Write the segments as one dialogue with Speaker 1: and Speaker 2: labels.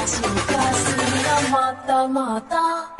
Speaker 1: cinta seria mata-mata.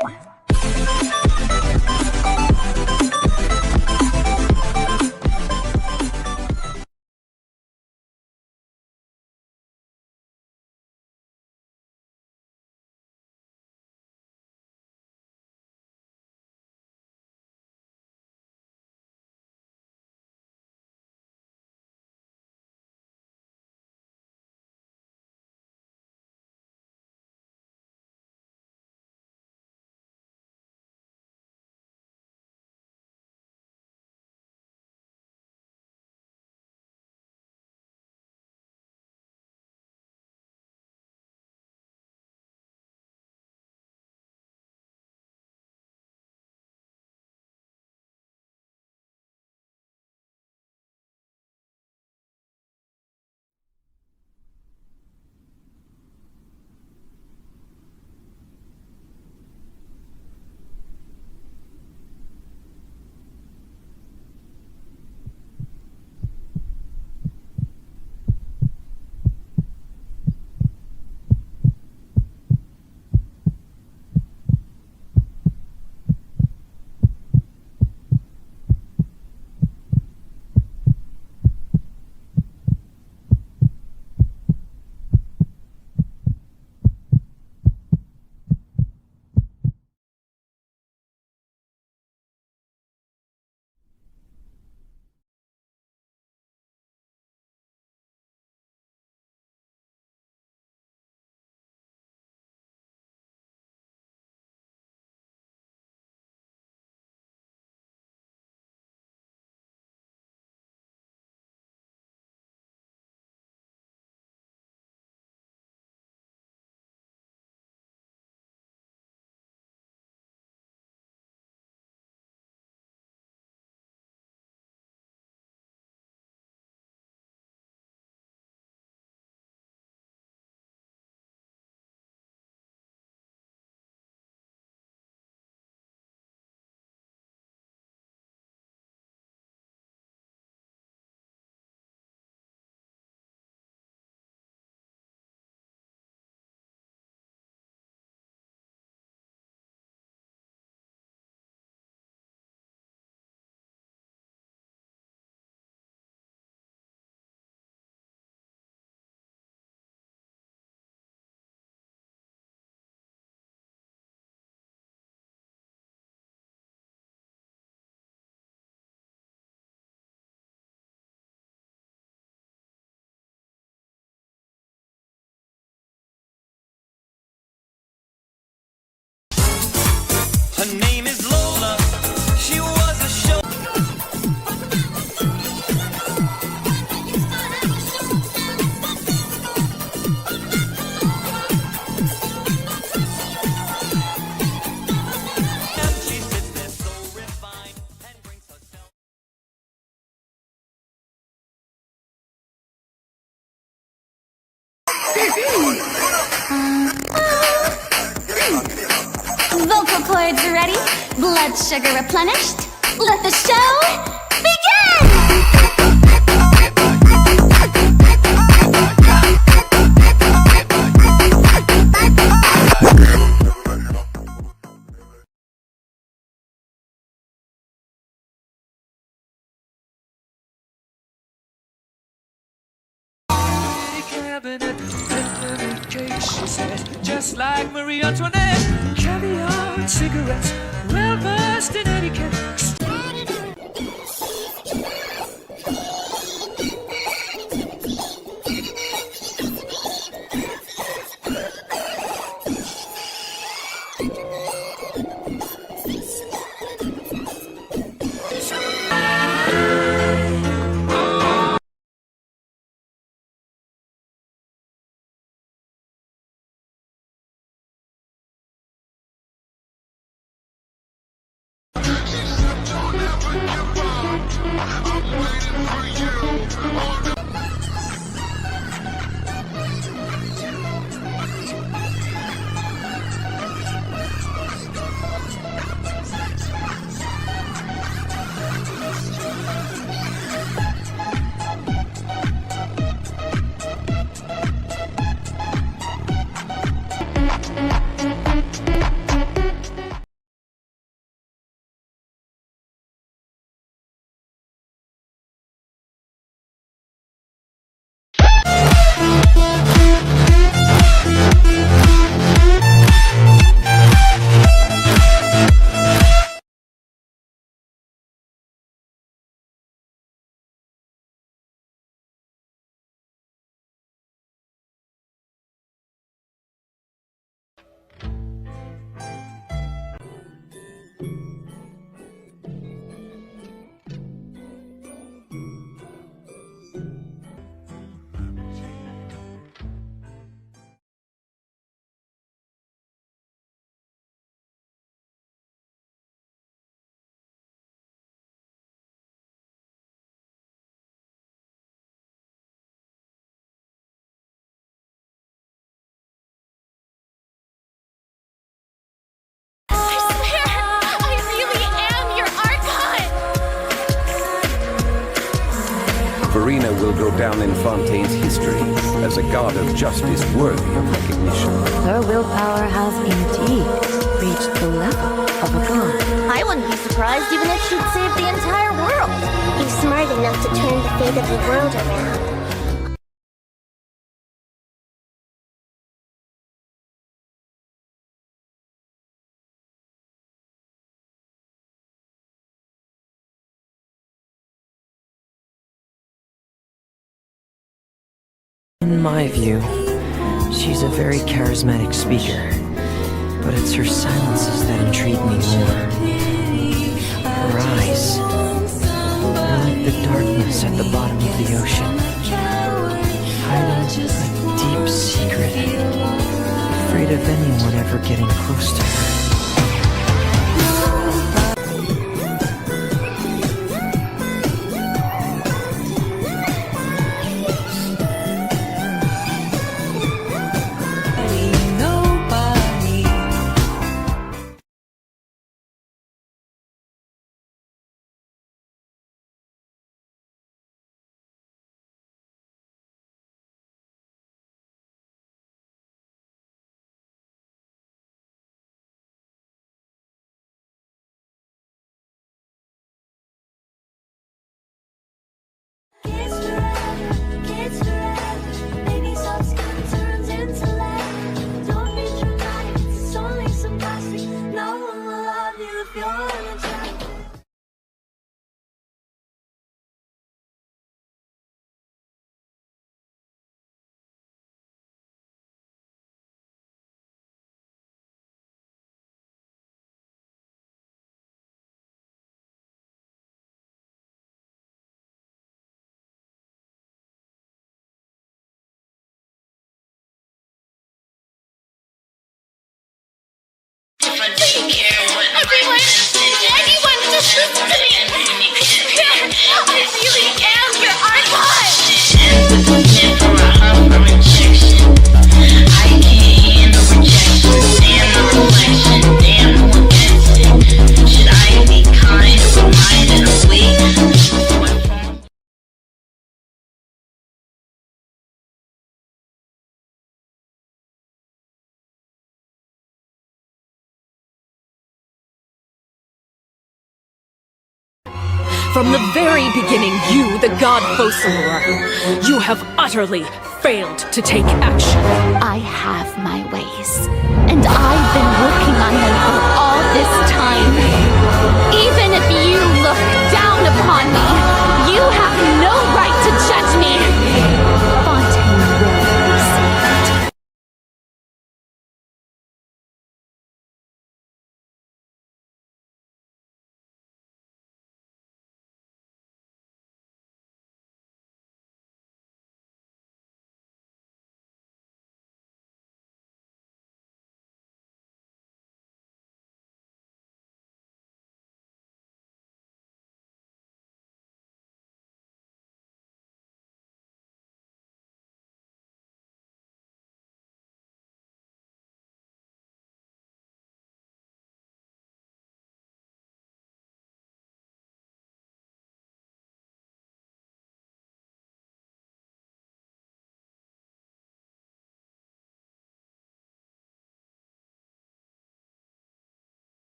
Speaker 2: Her name is Lola. She was a show. She sits there so refined and brings herself.
Speaker 3: Vocal cords ready, blood sugar replenished. Let the show begin!
Speaker 2: Cabinet, peppermint cake, she said, just like Marie Antoinette. Caviar and cigarettes, well versed in etiquette.
Speaker 4: Furina will go down in Fontaine's history as a god of justice worthy of recognition.
Speaker 5: Her willpower has indeed reached the level of a god.
Speaker 3: I wouldn't be surprised even if she'd save the entire world.
Speaker 6: He's smart enough to turn the fate of the world around.
Speaker 7: In my view, she's a very charismatic speaker, but it's her silences that intrigue me more. Her eyes are like the darkness at the bottom of the ocean, hiding a deep secret, afraid of anyone ever getting close to her.
Speaker 3: Anyone, just listen to me! I really am your icon!
Speaker 8: Looking for a hug or rejection. I can't handle rejection. Damn the reflection. Damn who gets it. Should I be kind, reminded of weak?
Speaker 9: From the very beginning, you, the god Focalors, you have utterly failed to take action.
Speaker 3: I have my ways, and I've been working on them for all this time. Even if you look down upon me, you have no right to judge me. Fontaine will be saved.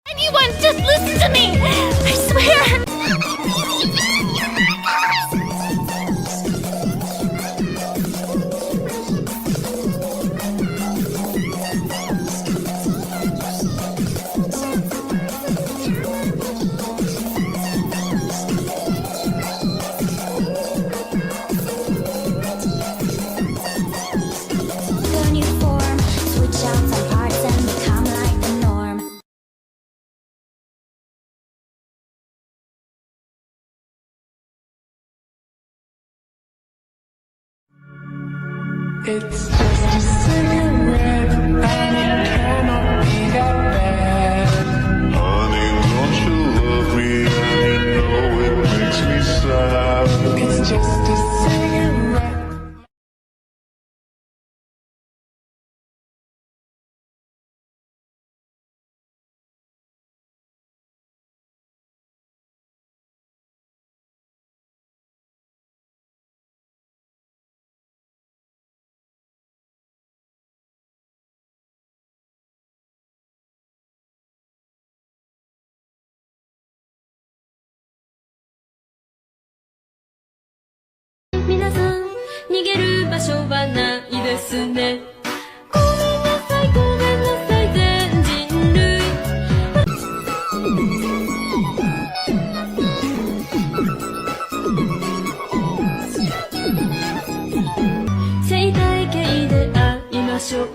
Speaker 3: Anyone, just listen to me! I swear!
Speaker 2: It's just a cigarette, and it cannot be that bad.
Speaker 10: Honey, don't you love me? You know it makes me sad.
Speaker 2: It's just a cigarette.
Speaker 1: 逃げる場所はないですね。ごめんなさい、ごめんなさい、全人類。生態系で会いましょう。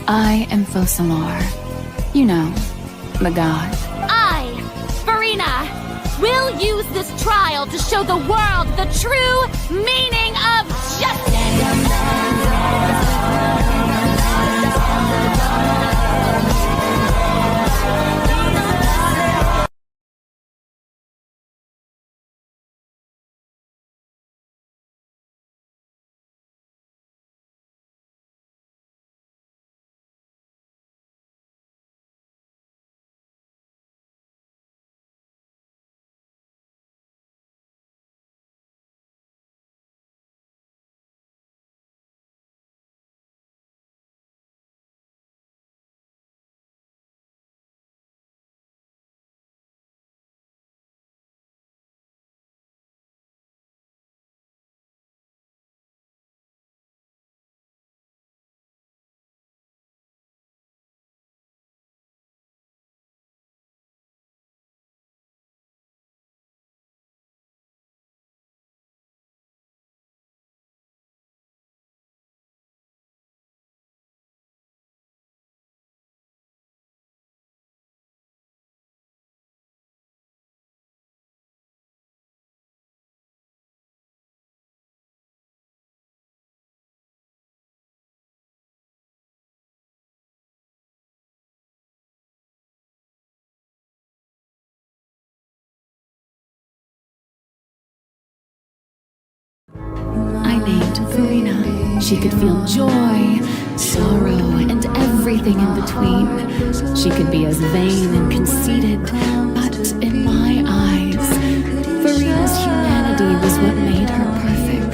Speaker 3: I am Focalors. You know, the god. I, Furina, will use this trial to show the world the true meaning of justice! I named Furina. She could feel joy, sorrow, and everything in between. She could be as vain and conceited, but in my eyes, Furina's humanity was what made her perfect.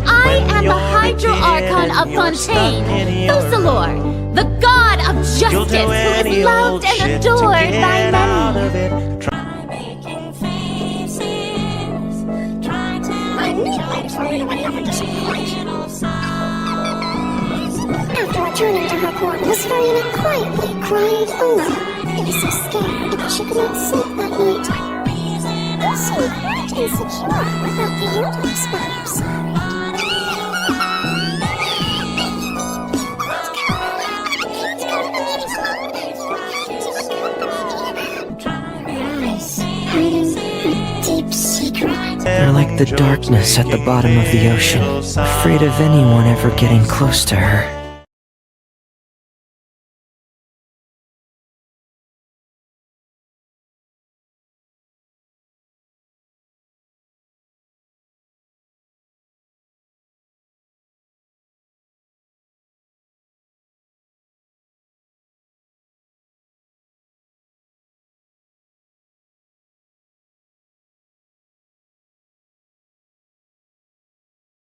Speaker 3: I am the Hydro-Archon of Fontaine, Focalors, the god of justice who is loved and adored by many.
Speaker 6: I knew I was going to disappoint. Returning to her quarters, Furina quietly cried alone. It was so scared that she could not sleep that night. You seem quite insecure without the universe by your side. Yes, hiding a deep secret.
Speaker 7: They're like the darkness at the bottom of the ocean, afraid of anyone ever getting close to her.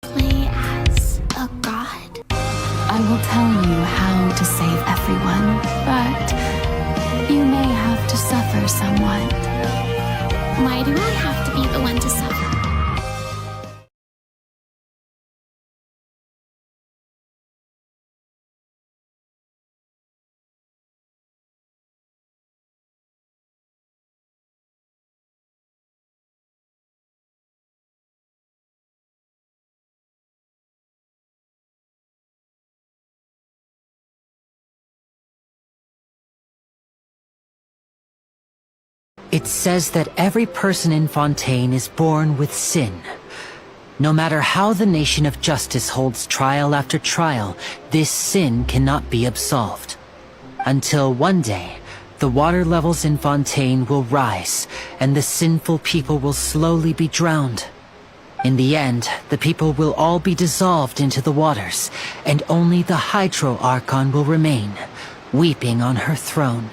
Speaker 3: Play as a god. I will tell you how to save everyone, but you may have to suffer somewhat.
Speaker 6: Why do I have to be the one to suffer?
Speaker 11: It says that every person in Fontaine is born with sin. No matter how the nation of justice holds trial after trial, this sin cannot be absolved. Until one day, the water levels in Fontaine will rise, and the sinful people will slowly be drowned. In the end, the people will all be dissolved into the waters, and only the Hydro Archon will remain, weeping on her throne.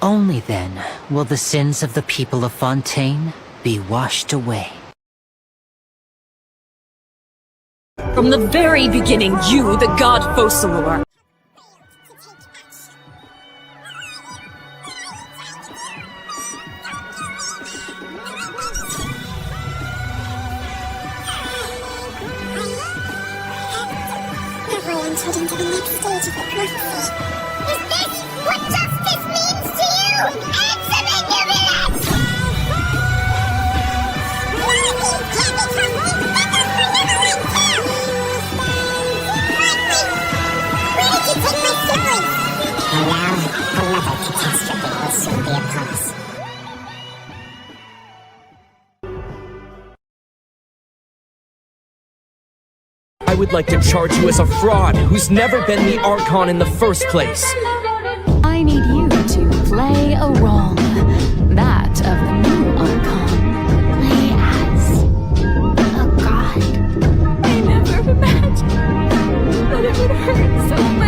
Speaker 11: Only then will the sins of the people of Fontaine be washed away.
Speaker 9: From the very beginning, you, the god Focalors,
Speaker 6: Everyone's heading to the next stage of the prophecy. Is this what justice means to you? Answer me, Lilac! Where did you take my siblings? And now, another catastrophe will soon be upon us.
Speaker 12: I would like to charge you as a fraud who's never been the Archon in the first place.
Speaker 3: I need you to play a role. That of the new Archon. Play as a god. I never imagined that it would hurt so much.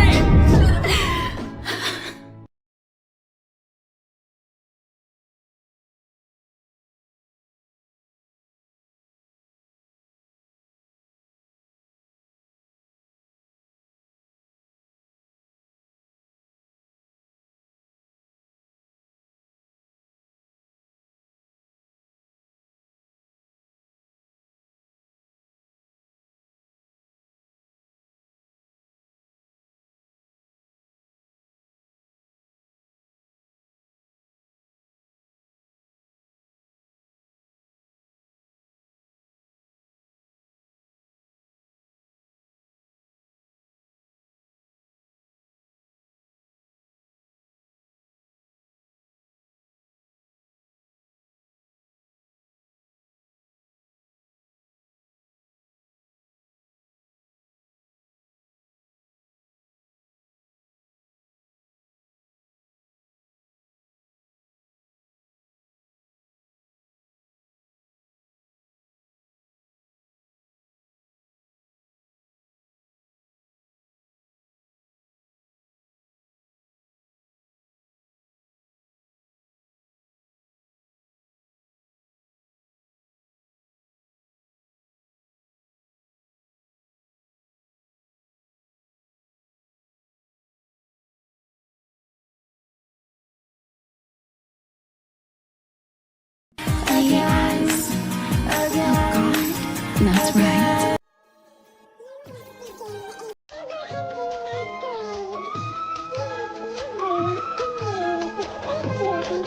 Speaker 3: About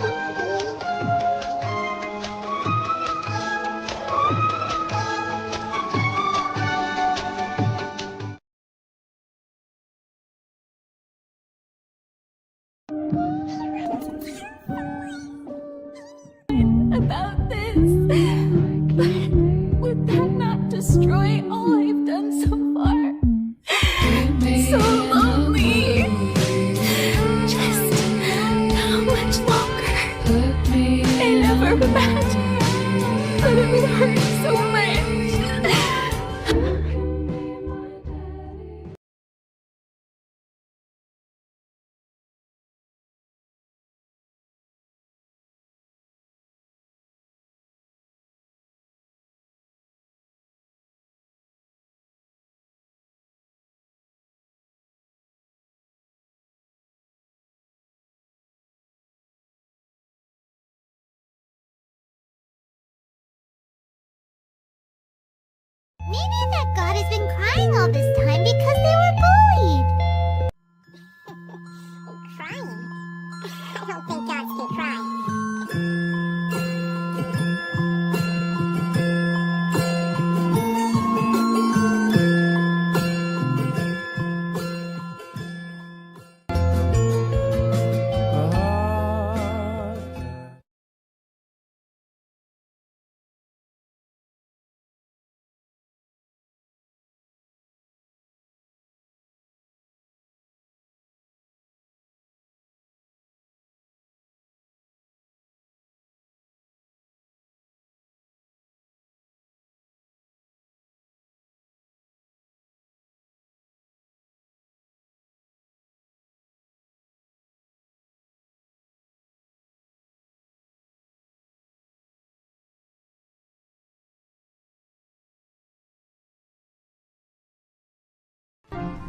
Speaker 3: this, but would that not destroy all I've done so far? So lonely. Just how much longer? I never imagined that it would hurt so much.
Speaker 6: Maybe that god has been crying all this time because they were bullied. Crying? I don't think gods can cry.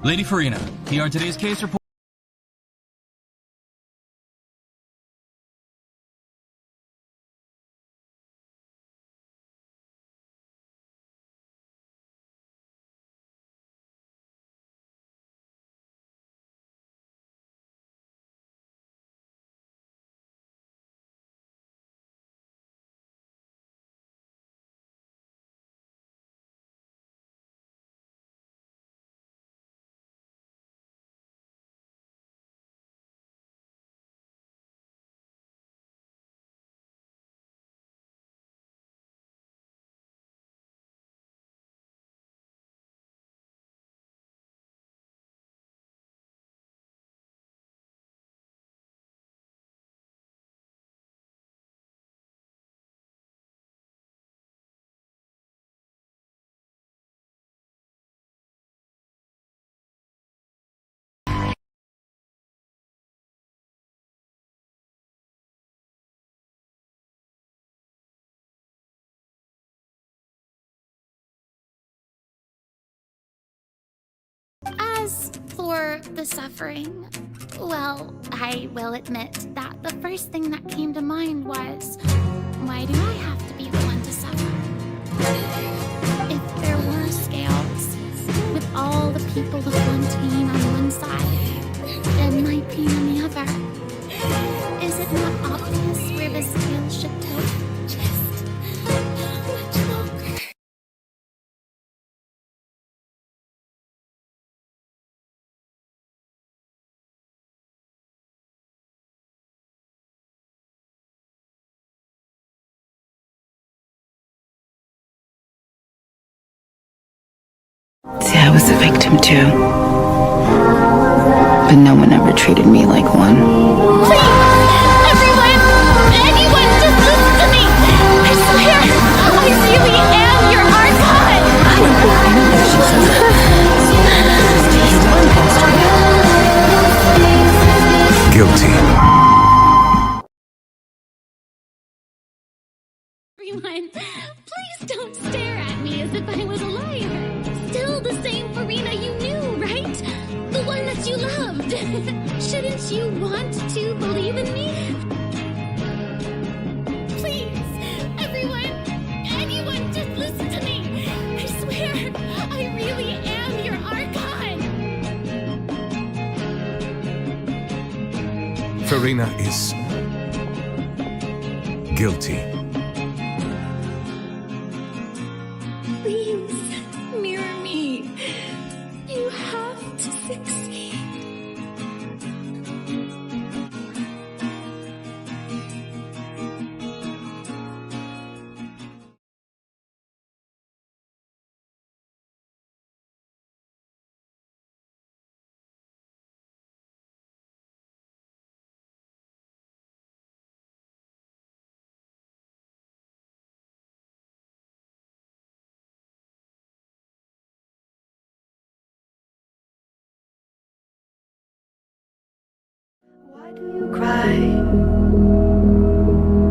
Speaker 13: Lady Furina, here are today's case report.
Speaker 3: As for the suffering, well, I will admit that the first thing that came to mind was, why do I have to be the one to suffer? If there were scales, with all the people of Fontaine on one side, and my pain on the other, is it not obvious where the scales should tilt? Just how much longer?
Speaker 14: See, I was a victim too. But no one ever treated me like one.
Speaker 3: Please! Everyone! Anyone, just listen to me! I swear, I really am your archon!
Speaker 7: I don't believe anything she says.
Speaker 15: Guilty.
Speaker 3: Everyone, please don't stare at me as if I was a liar. Still the same Furina you knew, right? The one that you loved. Shouldn't you want to believe in me? Please, everyone, anyone, just listen to me. I swear, I really am your archon.
Speaker 15: Furina is guilty.
Speaker 1: Please, mirror me. You have to succeed.
Speaker 14: Why do you cry?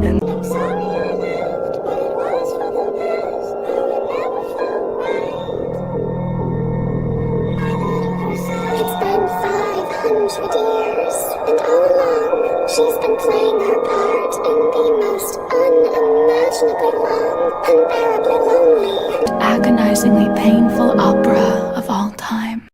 Speaker 14: And
Speaker 6: I'm sorry I left, but it was for the best. I would never feel right. It's been 500 years, and all along, she's been playing her part in the most unimaginably long, unbearably lonely,
Speaker 3: Agonizingly painful opera of all time.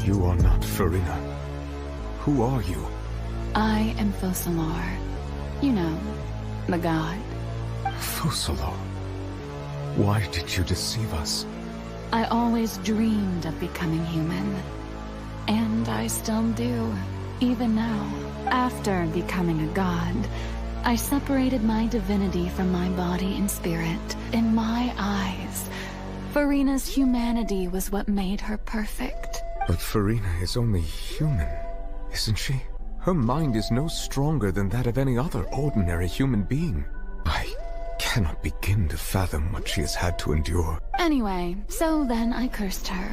Speaker 15: You are not Furina. Who are you?
Speaker 3: I am Focalors. You know, the god.
Speaker 15: Focalors. Why did you deceive us?
Speaker 3: I always dreamed of becoming human. And I still do, even now. After becoming a god, I separated my divinity from my body and spirit. In my eyes, Furina's humanity was what made her perfect.
Speaker 15: But Furina is only human, isn't she? Her mind is no stronger than that of any other ordinary human being. I cannot begin to fathom what she has had to endure.
Speaker 3: Anyway, so then I cursed her.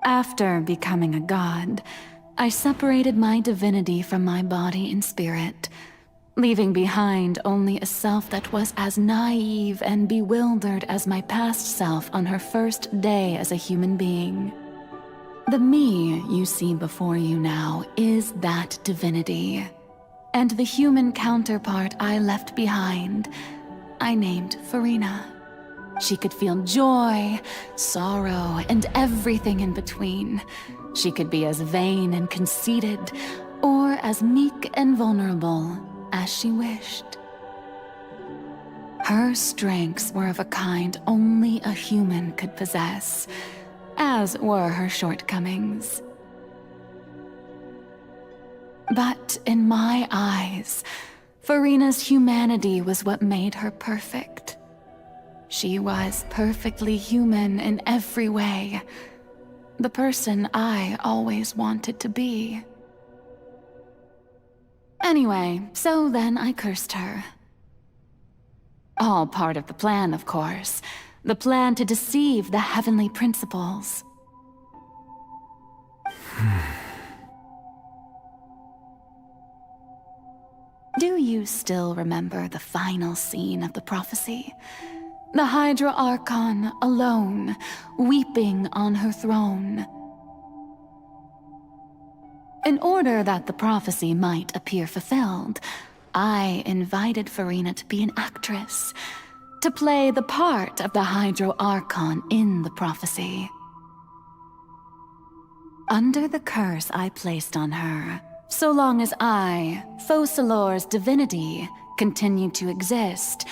Speaker 3: After becoming a god, I separated my divinity from my body and spirit, leaving behind only a self that was as naive and bewildered as my past self on her first day as a human being. The me you see before you now is that divinity, and the human counterpart I left behind, I named Furina. She could feel joy, sorrow, and everything in between. She could be as vain and conceited, or as meek and vulnerable as she wished. Her strengths were of a kind only a human could possess, as were her shortcomings. But in my eyes, Furina's humanity was what made her perfect. She was perfectly human in every way, the person I always wanted to be. Anyway, so then I cursed her. All part of the plan, of course. The plan to deceive the heavenly principles. Do you still remember the final scene of the prophecy? The Hydra Archon alone, weeping on her throne. In order that the prophecy might appear fulfilled, I invited Furina to be an actress, to play the part of the Hydra Archon in the prophecy. Under the curse I placed on her, so long as I, Focalors' divinity, continued to exist,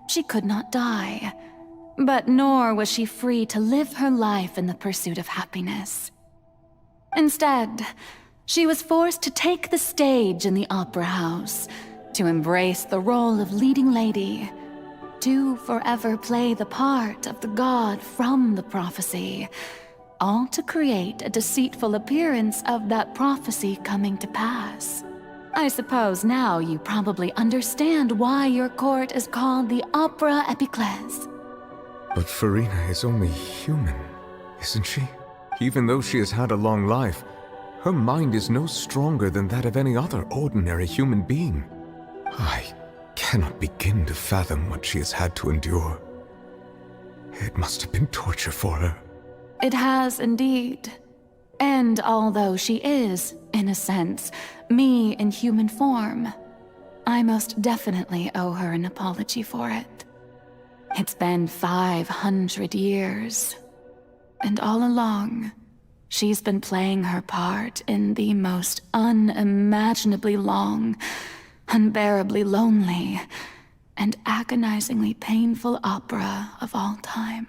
Speaker 3: she could not die, but nor was she free to live her life in the pursuit of happiness. Instead, she was forced to take the stage in the opera house, to embrace the role of leading lady, to forever play the part of the god from the prophecy, all to create a deceitful appearance of that prophecy coming to pass. I suppose now you probably understand why your court is called the Opera Epiclese.
Speaker 15: But Furina is only human, isn't she? Even though she has had a long life, her mind is no stronger than that of any other ordinary human being. I cannot begin to fathom what she has had to endure. It must have been torture for her.
Speaker 3: It has indeed. And although she is, in a sense, me in human form, I most definitely owe her an apology for it. It's been 500 years, and all along, she's been playing her part in the most unimaginably long, unbearably lonely, and agonizingly painful opera of all time.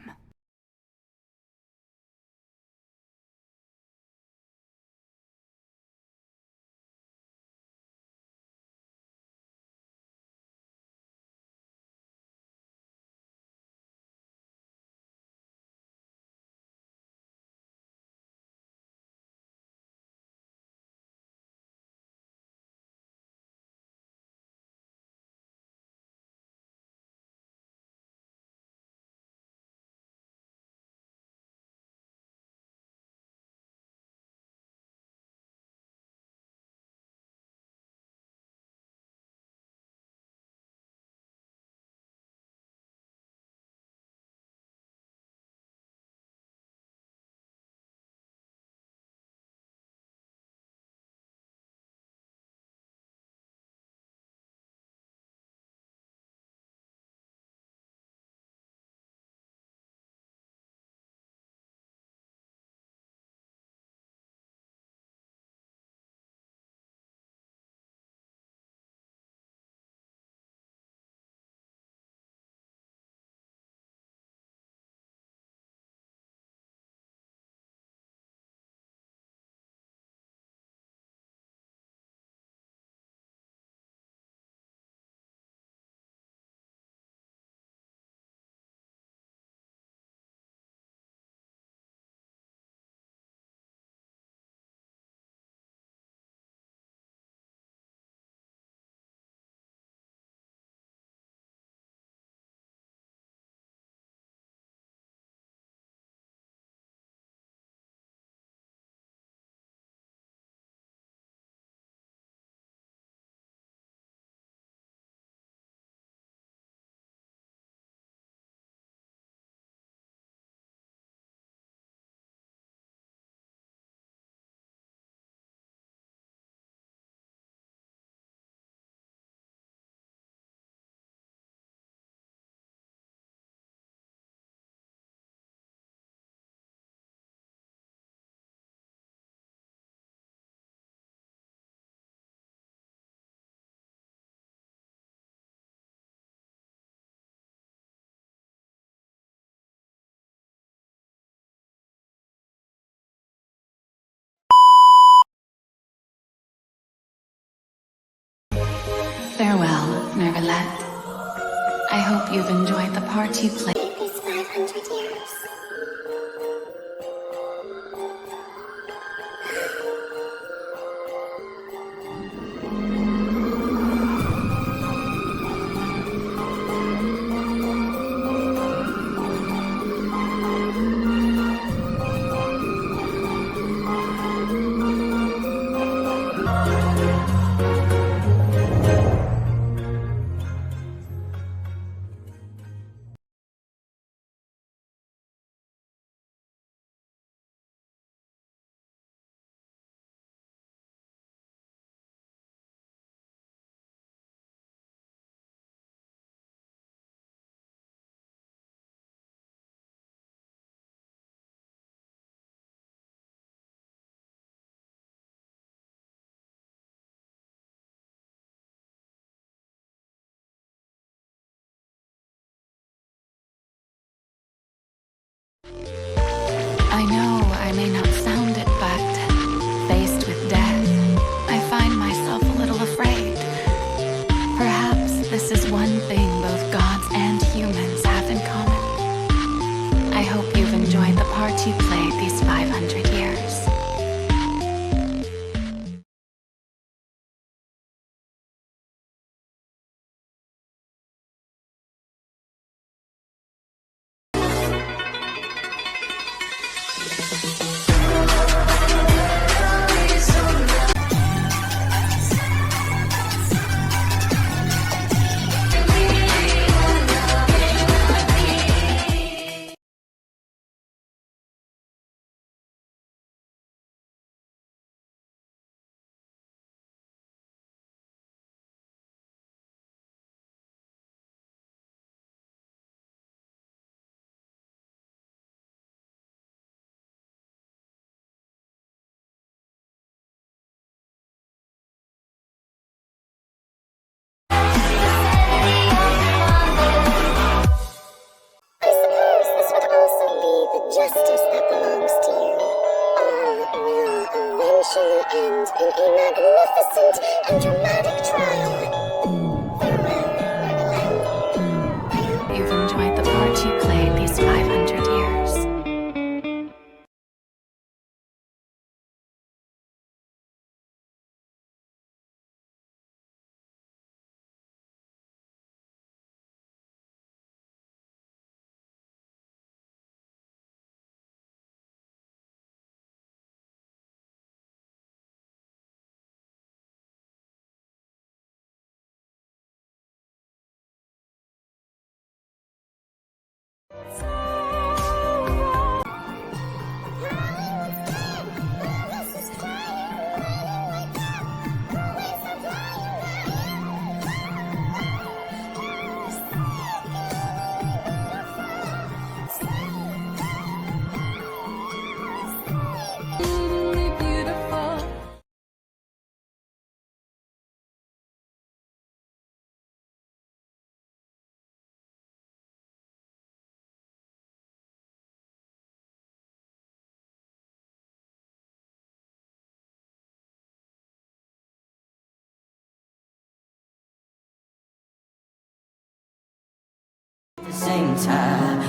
Speaker 3: Farewell, Nergalette. I hope you've enjoyed the part you played.
Speaker 6: These 500 years.
Speaker 3: I know I may not sound it, but faced with death, I find myself a little afraid. Perhaps this is one thing both gods and humans have in common. I hope you've enjoyed the part you played these 500 years.
Speaker 6: magnificent and dramatic trial.
Speaker 3: You've enjoyed the part you played these 500 years.
Speaker 11: At the same time,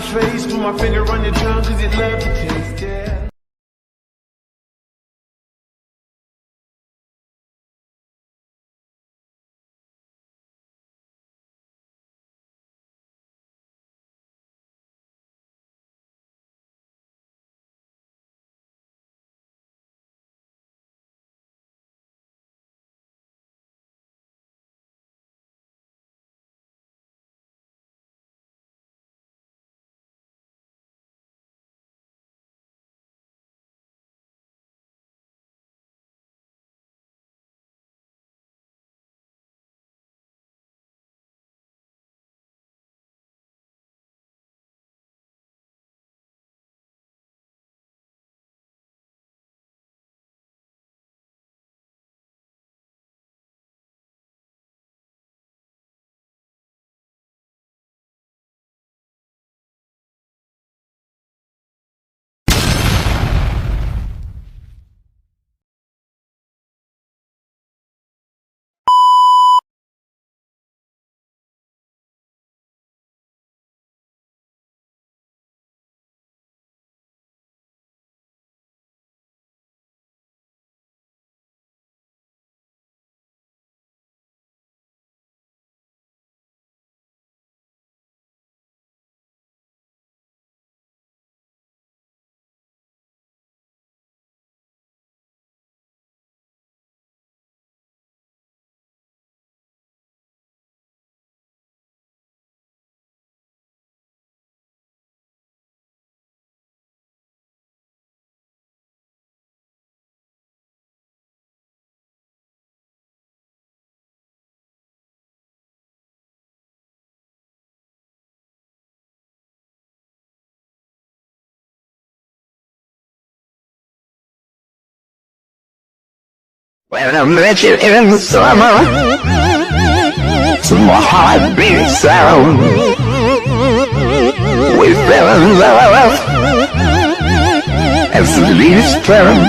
Speaker 10: Face, put my finger on your tongue, cause it love to taste it.
Speaker 16: When I met you in the summer, my heart beat so. We fell in love as the leaves turn.